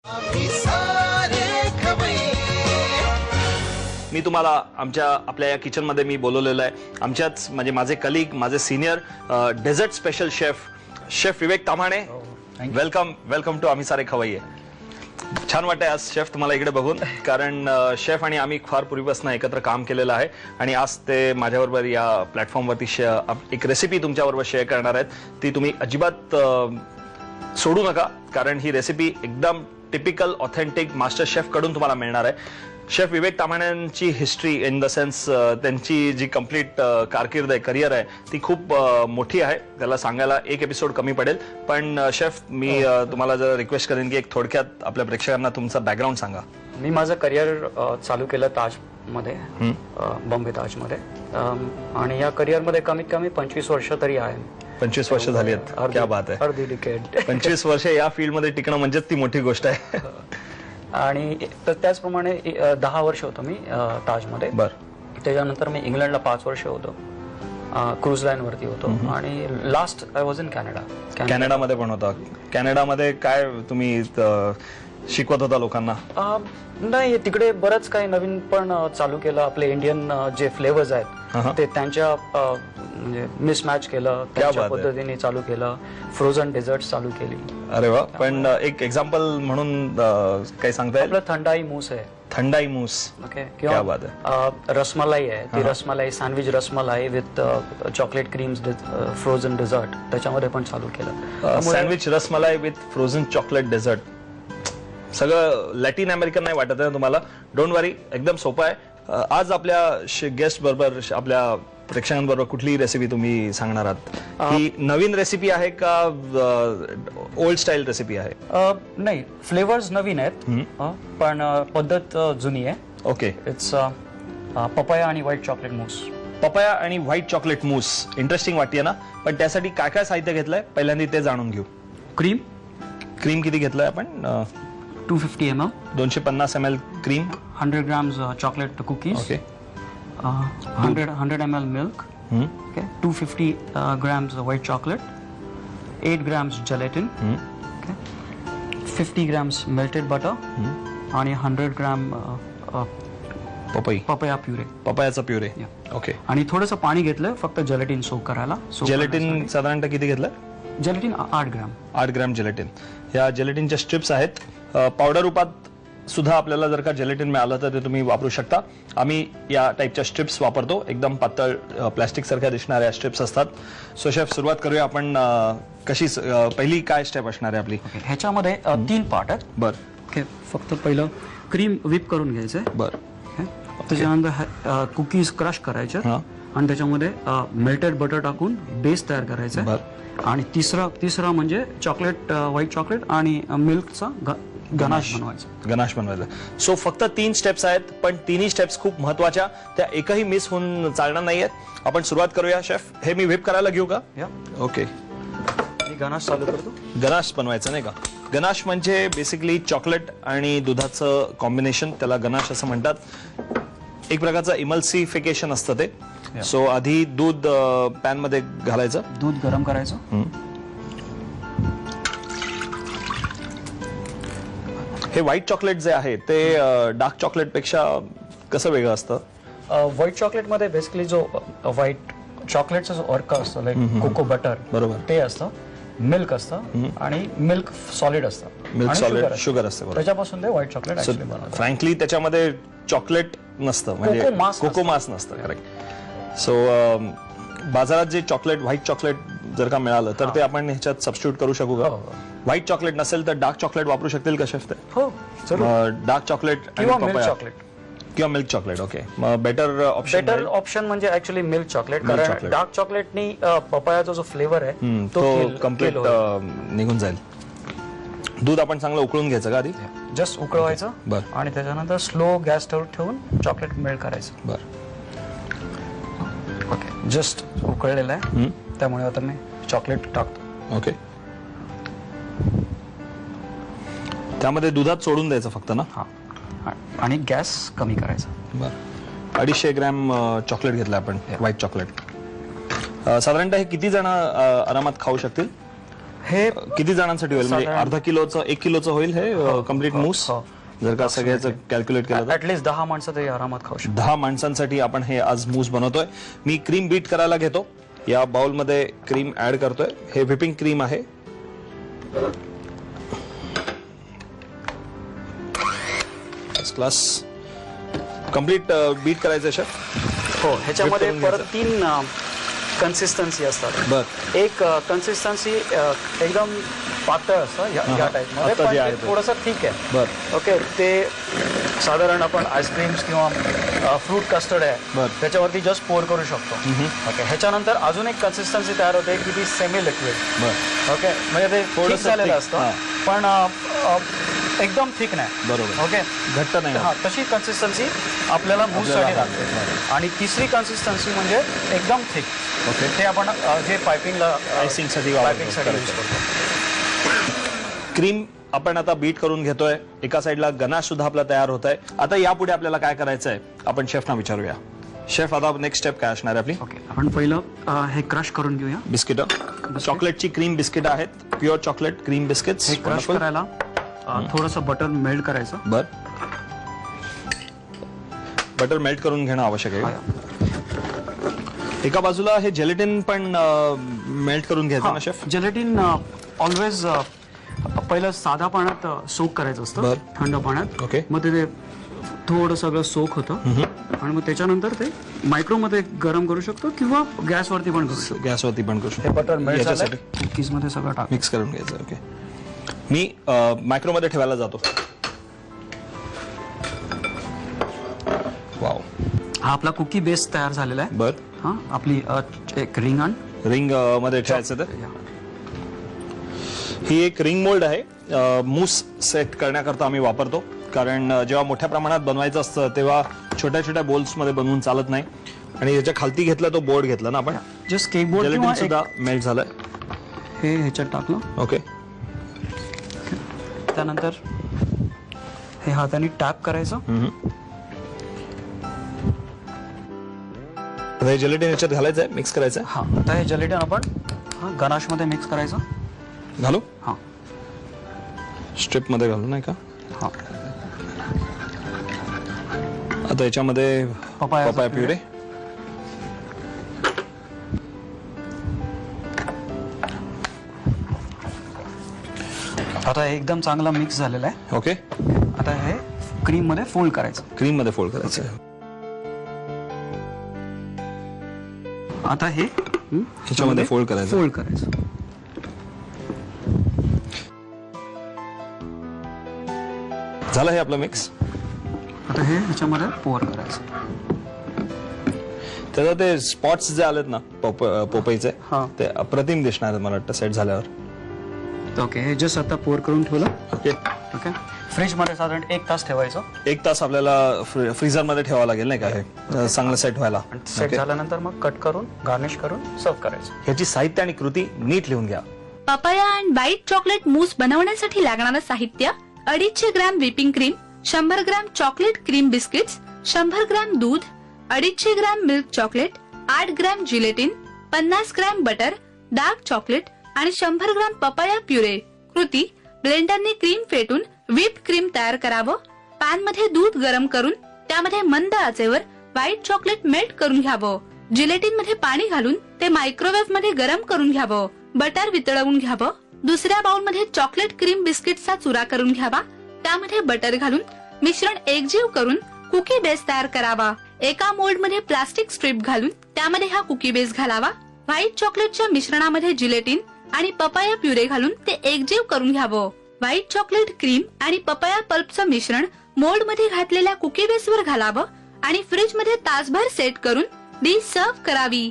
मी तुम्हाला आपल्या या किचनमध्ये मी बोलवलेलं आहे. आमच्याच म्हणजे माझे कलीग, माझे senior dessert special chef Vivek Tamhane. Welcome to Amhi Saare खवय्ये. छान वाटतंय आज शेफ तुम्हाला इकडे बघून, कारण शेफ आणि आम्ही फार पूर्वीपासून एकत्र काम केलेलं आहे आणि आज ते माझ्याबरोबर या प्लॅटफॉर्मवरती एक रेसिपी तुमच्याबरोबर शेअर करणार आहेत. ती तुम्ही अजिबात सोडू नका, कारण ही रेसिपी एकदम टिपिकल ऑथेंटिक मास्टर शेफ कडून तुम्हाला मिळणार आहे. शेफ विवेक ताम्हाण्यांची हिस्ट्री इन द सेन्स त्यांची जी कंप्लीट कारकीर्द आहे, करिअर आहे, ती खूप मोठी आहे. त्याला सांगायला एक एपिसोड कमी पडेल. पण शेफ मी तुम्हाला जर रिक्वेस्ट करेन की एक थोडक्यात आपल्या प्रेक्षकांना तुमचा बॅकग्राऊंड सांगा. मी माझं करिअर चालू केलं ताजमध्ये, बॉम्बे ताजमध्ये, आणि या करिअरमध्ये कमीत कमी 25 वर्ष तरी आहे. 25 वर्ष झाली आहेत. क्या बात आहे. अर्धी डिकेड. 25 वर्ष या फील्डमध्ये टिकणं म्हणजेच ती मोठी गोष्ट आहे. आणि त्याचप्रमाणे 10 वर्ष होतो मी ताजमध्ये. त्याच्यानंतर मी इंग्लंडला 5 वर्ष होतो, क्रूज लाईन वरती होतो, आणि last I was in Canada. कॅनडामध्ये पण होता. कॅनडामध्ये काय तुम्ही शिकवत होता लोकांना? नाही, तिकडे बरंच काही नवीन पण चालू केलं. आपले इंडियन जे फ्लेवर्स आहेत ते त्यांच्या म्हणजे मिसमॅच केलं, त्या पद्धतीने चालू केलं. फ्रोझन डेझर्ट चालू केली. अरे वा. पण एक एक्झाम्पल म्हणून काही सांगता येईल? आपलं थंडाई मूस आहे. थंडाई मूस. ओके. किंवा रसमलाई आहे. ती rasmalai sandwich rasmalai with chocolate creams frozen dessert, त्याच्यामध्ये पण चालू केलं. Sandwich rasmalai with frozen chocolate dessert. सगळं लॅटिन अमेरिकन नाही वाटत आहे तुम्हाला? डोंट वरी, एकदम सोपं आहे. आज आपल्या गेस्ट बरोबर, आपल्या प्रेक्षकांबरोबर कुठली रेसिपी तुम्ही सांगणार आहात? ही नवीन रेसिपी आहे का ओल्ड स्टाईल रेसिपी आहे? नाही, फ्लेवर्स नवीन आहेत पण पद्धत जुनी आहे. ओके. इट्स पपाया आणि व्हाईट चॉकलेट मूस. पपाया आणि व्हाईट चॉकलेट मूस इंटरेस्टिंग वाटते ना? पण त्यासाठी काय काय साहित्य घेतलंय पहिल्यांदा ते जाणून घेऊ. क्रीम किती घेतलंय आपण? 250 ml. 250 ml cream. 100 grams chocolate cookies. Okay. 100 ml milk. Okay. 250 grams white chocolate. 8 grams gelatin. Okay. 50 grams melted butter. आणि 100 gram पपया प्युरे. पपयाचा प्युरे. ओके. आणि थोडंसं पाणी घेतलं फक्त जेलेटिन सोक करायला. जेलेटिन साधारणतः किती घेतलं? Gelatin 8 gram. 8 gram gelatin. या जेलेटिनच्या स्ट्रिप्स आहेत. पावडर रूपात सुद्धा आपल्याला जर का जेलेटिन मिळालं तर ते तुम्ही वापरू शकता. आम्ही या टाईपच्या स्ट्रिप्स वापरतो. एकदम पातळ प्लास्टिक सारख्या दिसणाऱ्या स्ट्रिप्स असतात. सो शेफ, सुरुवात करूया आपण. कशी पहिली काय स्टेप असणार आहे आपली? ह्याच्यामध्ये 3 पार्ट आहेत. ओके. फक्त पहिलं क्रीम व्हिप करून घ्यायचंय. त्याच्यानंतर कुकीज क्रश करायचे आणि त्याच्यामध्ये मेल्टेड बटर टाकून बेस तयार करायचा. आणि तिसरा म्हणजे चॉकलेट, व्हाईट चॉकलेट आणि मिल्कचा गनाश बनवायचा. सो फक्त 3 स्टेप्स आहेत, पण तिन्ही स्टेप्स खूप महत्वाच्या. त्या एकही मिस होऊन चालणार नाहीयेत. आपण सुरुवात करूया शेफ. हे मी व्हिप करायला घेऊ का? ओके. गनाश चालू करतो. गनाश बनवायचं नाही का? गनाश म्हणजे बेसिकली चॉकलेट आणि दुधाचं कॉम्बिनेशन, त्याला गनाश असं म्हणतात. एक प्रकारचं इमल्सिफिकेशन असतं ते. सो आधी दूध पॅन मध्ये घालायचं. दूध गरम करायचं. हे व्हाईट चॉकलेट जे आहे ते डार्क चॉकलेट पेक्षा कसं वेगळं असतं? व्हाईट चॉकलेट मध्ये बेसिकली जो व्हाईट चॉकलेटचा जो अर्क असतो, लाईक कोको बटर, बरोबर, ते असतं. मिल्क असतं आणि मिल्क सॉलिड असतं. मिल्क सॉलिड, शुगर असतं. त्याच्यापासून ते व्हाईट चॉकलेट ऍक्च्युअली बनवतात. फ्रँकली त्याच्यामध्ये चॉकलेट नसतं, म्हणजे कोको मास नसतं. करेक्ट. सो बाजारात जे चॉकलेट, व्हाईट चॉकलेट जर का मिळालं तर ते आपण ह्याच्यात सबस्टिट्यूट करू शकू का? व्हाईट चॉकलेट नसेल तर डार्क चॉकलेट वापरू शकतील का शेफ? ते डार्क चॉकलेट किंवा मिल्क चॉकलेट. किंवा milk chocolate. Okay. Better option म्हणजे ऍक्च्युअली मिल्क चॉकलेट, कारण डार्क चॉकलेटनी पपायाचा जो फ्लेवर आहे तो कम्प्लीट निघून जाईल. दूध आपण चांगलं उकळून घ्यायचं का आधी? जस्ट उकळवायचं. आणि त्याच्यानंतर स्लो गॅस ठेवून चॉकलेट मेल्ट करायचं. ओके. जस्ट उकळलेलं आहे, त्यामुळे आता मी चॉकलेट टाकतो. ओके. त्यामध्ये दुधात सोडून द्यायचं फक्त ना? हा. आणि गॅस कमी करायचा. बरं. 250 ग्रॅम चॉकलेट घेतलं आपण, व्हाईट चॉकलेट. साधारणतः हे किती जण आरामात खाऊ शकतील? हे किती जणांसाठी होईल म्हणजे अर्धा किलोचं 1 किलोचं होईल हे कम्प्लीट मूस जर का सगळ्याचं कॅल्क्युलेट केलं तर ऍटलीस्ट 10 माणसं तरी आरामात खाऊ शकतो. 10 माणसांसाठी आपण हे आज मूस बनवतोय. मी क्रीम बीट करायला घेतो. या बाउल मध्ये क्रीम ऍड करतोय. हे व्हिपिंग क्रीम आहे. क्लास कम्प्लीट बीट करायचं शेफ. हो, ह्याच्यामध्ये परत 3 कन्सिस्टन्सी असतात. बर एक कन्सिस्टन्सी एकदम पातळ असतं या टाइप मध्ये, आता पण जे आहे ते ते. थोडंसं ठीक आहे. बर ओके, ते साधारण आपण आईस्क्रीम्स किंवा फ्रूट कस्टर्ड आहे बर. त्याच्यावरती जस्ट पोर करू शकतो. ओके, ह्याच्यानंतर अजून एक कन्सिस्टन्सी तयार होते की ती सेमी लिक्विड. बर ओके, म्हणजे ते थोडंसं थिक झालेलं thick, असतं हां. पण एकदम थिक नाही. बरोबर. ओके, घट्ट नाही हा, तशी कन्सिस्टन्सी आपल्याला मूससाठी लागते. आणि तिसरी कन्सिस्टन्सी म्हणजे एकदम थिक. ओके ते आपण जे पायपिंगला Icing साठी पायपिंगसाठी वापरतो. यूज करतो. क्रीम आपण आता बीट करून घेतोय. एका साइडला गनाश सुद्धा आपला तयार होत आहे. आता यापुढे आपल्याला काय करायचं आहे आपण शेफना विचारूया. शेफ, आता नेक्स्ट स्टेप काय असणार आहे आपली? ओके, आपण पहिलं हे क्रश करून घेऊया. बिस्किट, चॉकलेटची क्रीम बिस्किट आहेत. Pure chocolate cream biscuits. हे क्रश करायला थोडंसं बटर मेल्ट करायचं. बर, बटर मेल्ट करून घेणं आवश्यक आहे. एका बाजूला हे जेलेटिन पण मेल्ट करून घ्यायचं ना शेफ? जेलेटिन ऑलवेज पहिलं साधा पाण्यात सोक करायचं असतं. बर. थंड पाण्यात. ओके. मग ते थोडं सगळं सोक होतं आणि मग त्याच्यानंतर ते मायक्रो मध्ये गरम करू शकतो किंवा गॅसवरती पण करू शकतो. गॅसवरती पण करू हे शकतो. बटर मेल्ट याच्यासाठी कुकीज मध्ये सगळं टाक. मिक्स करून घ्यायचं. ओके, मी मायक्रो मध्ये ठेवायला जातो. वाव, हा आपला कुकी बेस तयार झालेला आहे. बर. हा, आपली एक रिंग आण. रिंग मध्ये ठेवायचं. तर ही एक रिंग मोल्ड आहे. मूस सेट करण्याकरता आम्ही वापरतो, कारण जेव्हा मोठ्या प्रमाणात बनवायचं असतं तेव्हा छोट्या छोट्या बोल्स मध्ये बनवून चालत नाही. आणि याच्या खालती घेतला तो बोर्ड घेतला ना आपण. जस्ट केक बोर्ड जेलेटिन किंवा सुद्धा मेल्ट झालंय. हे ह्याच्यात टाकलं. ओके, त्यानंतर हे हाताने टॅप करायचं. आता हे जेलेटिन याच्यात घालायचं आहे, मिक्स करायचं आहे. हा, आता हे जेलेटिन आपण गनाश मध्ये मिक्स करायचं. घालू? हा स्ट्रिप मध्ये घालू नाही का? हा, आता याच्यामध्ये पपाया प्युरे. आता हे एकदम चांगला मिक्स झालेला आहे. ओके, आता हे क्रीम मध्ये फोल्ड करायचं. क्रीम मध्ये फोल्ड करायचं आहे. आता हे ह्याच्यामध्ये फोल्ड करायचं. फोल्ड करायचं. झालं हे आपलं मिक्स. आता हे ह्याच्यामध्ये पोर करायचं. त्याचा ते स्पॉट्स जे आलेत ना पोपईचे, हा. ते अप्रतिम दिसणार आहेत मला वाटतं सेट झाल्यावर. ओके, हे जस्ट आता पोर करून ठेवलं. ओके, ओके, फ्रीज मध्ये साधारण 1 तास ठेवायचं. 1 तास आपल्याला फ्रीझर मध्ये ठेवावं लागेल नाही का हे चांगलं सेट व्हायला. सेट झाल्यानंतर मग कट करून गार्निश करून सर्व करायचं. ह्याची साहित्य आणि कृती नीट लिहून घ्या. Papaya and white chocolate mousse बनवण्यासाठी लागणारं साहित्य: 250 gram whipping cream, 100 gram chocolate cream biscuits, 100 gram दूध, 250 gram milk chocolate, 8 gram gelatin, 50 gram butter, dark chocolate आणि 100 ग्रॅम पपाया प्युरे. कृती: ब्लेंडरने क्रीम फेटून व्हिप क्रीम तयार करावं. पॅन मध्ये दूध गरम करून त्यामध्ये मंद आचेवर व्हाईट चॉकलेट मेल्ट करून घ्यावं. जिलेटिन मध्ये पाणी घालून ते मायक्रोवेव्ह मध्ये गरम करून घ्यावं. बटर वितळवून घ्यावं. दुसऱ्या बाउल मध्ये चॉकलेट क्रीम बिस्किटचा चुरा करून घ्यावा. त्यामध्ये बटर घालून मिश्रण एकजीव करून कुकी बेस तयार करावा. एका मोल्ड मध्ये प्लास्टिक स्ट्रिप घालून त्यामध्ये हा कुकी बेस घालावा. व्हाईट चॉकलेटच्या मिश्रणामध्ये जिलेटिन आणि पपाया प्युरे घालून ते एकजीव करून घ्यावं. व्हाईट चॉकलेट क्रीम आणि पपाया पल्पचं मिश्रण मोल्ड मध्ये घातलेल्या कुकी बेसवर घालावं आणि फ्रीज मध्ये तासभर सेट करून डिश सर्व्ह करावी.